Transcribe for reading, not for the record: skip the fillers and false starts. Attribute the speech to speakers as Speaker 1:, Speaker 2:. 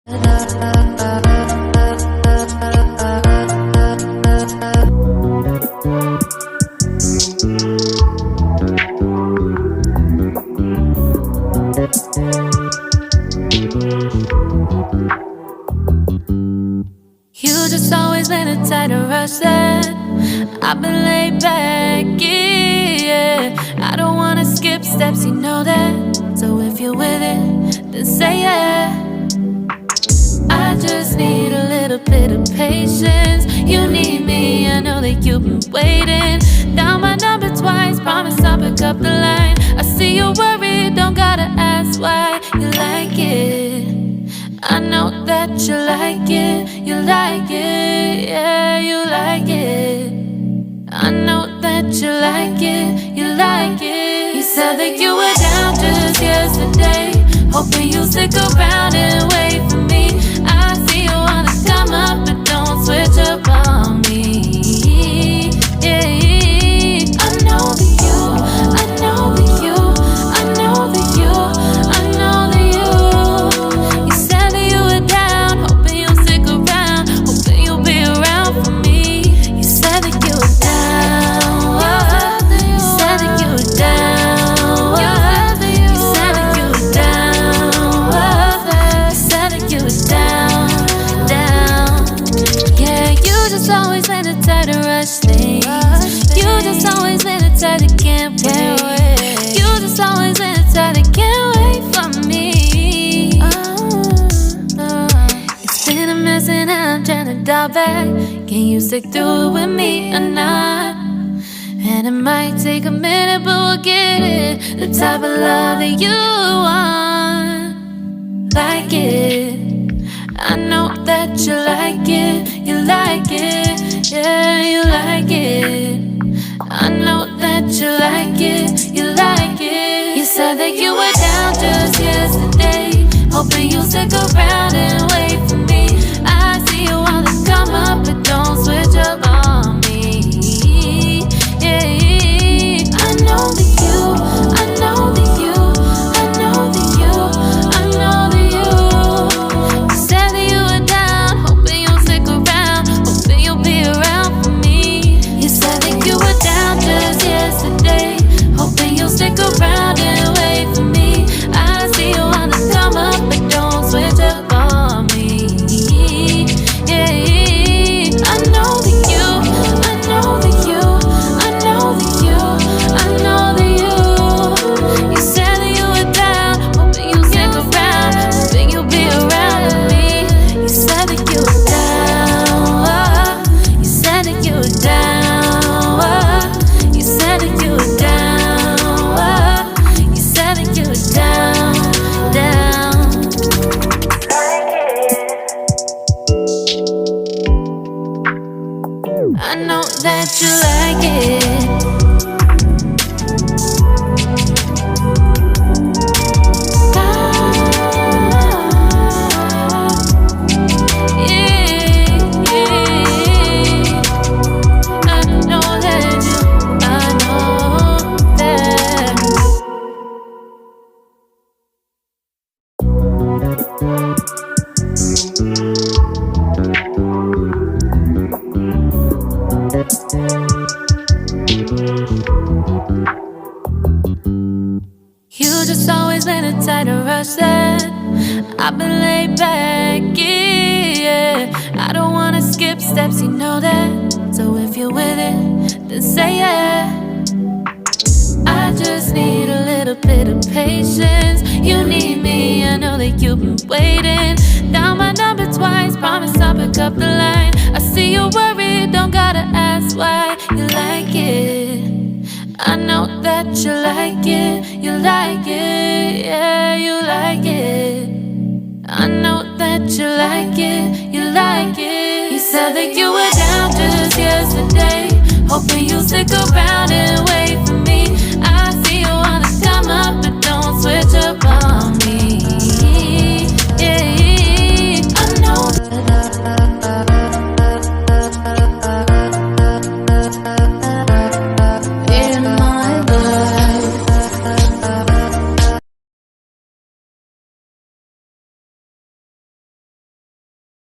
Speaker 1: You just always been a tighter rush that I've been laid back, yeah. I don't wanna skip steps, you know that. So if you're with it, then say yeah. I just need a little bit of patience. You need me, I know that you've been waiting. Down my number twice, promise I'll pick up the line. I see you worried, don't gotta ask why. You like it, I know that you like it. You like it, yeah, you like it. I know that you like it, you like it. You said that you were down just yesterday, hoping you'll stick around and wait for me. I see you wanna come up, but don't switch up on me. Yeah, I know that you, I know that you, I know that you, I know that you. You said that you were down, hoping you'll stick around, hoping you'll be around for me. You said that you were down, you said that you were down, you said that you were down, you said that you were down, down. Yeah, you just always been a tight to rush things. You just always been a tight that can't wait. You just always been a tight that can't wait for me. It's been a mess and I'm trying to dial back. Can you stick through it with me or not? And it might take a minute, but we'll get it. The type of love that you want, like it. I know that you like it, you like it, yeah, you like it. I know that you like it, you like it. You said that you were down just yesterday, hoping you'll stick around and wait for me. I see you wanna come up, but don't switch up on me. Yeah, I know that you, I know that you, I know that you, I know that you. You said that you were down, hoping you'll stick around, hoping you'll be around for me. You said that you were down just yesterday, hoping you'll stick around and wait for me. I see you wanna come up, but don't switch up on me. Yeah, I know that you, I know that you, I know that you, I know that you. You said that you were down, hoping you'll stick around, hoping you'll be around with me. You said that you were down, you said that you were down, you said that you were down, you said that you were down, down. I know that you like it. You just always been a tight to rush that I've been laid back, yeah. I don't wanna skip steps, you know that. So if you're with it, then say yeah. I just need a little bit of patience. You need me, I know that you've been waiting. Down my number twice, promise I'll pick up the line. I see you worried, don't gotta ask why. You like it, I know that you like it, you like it, yeah, you like it. I know that you like it, you like it. You said that you were down just yesterday, hoping you'll stick around and wait for me. I see you wanna come up, but don't switch up on me.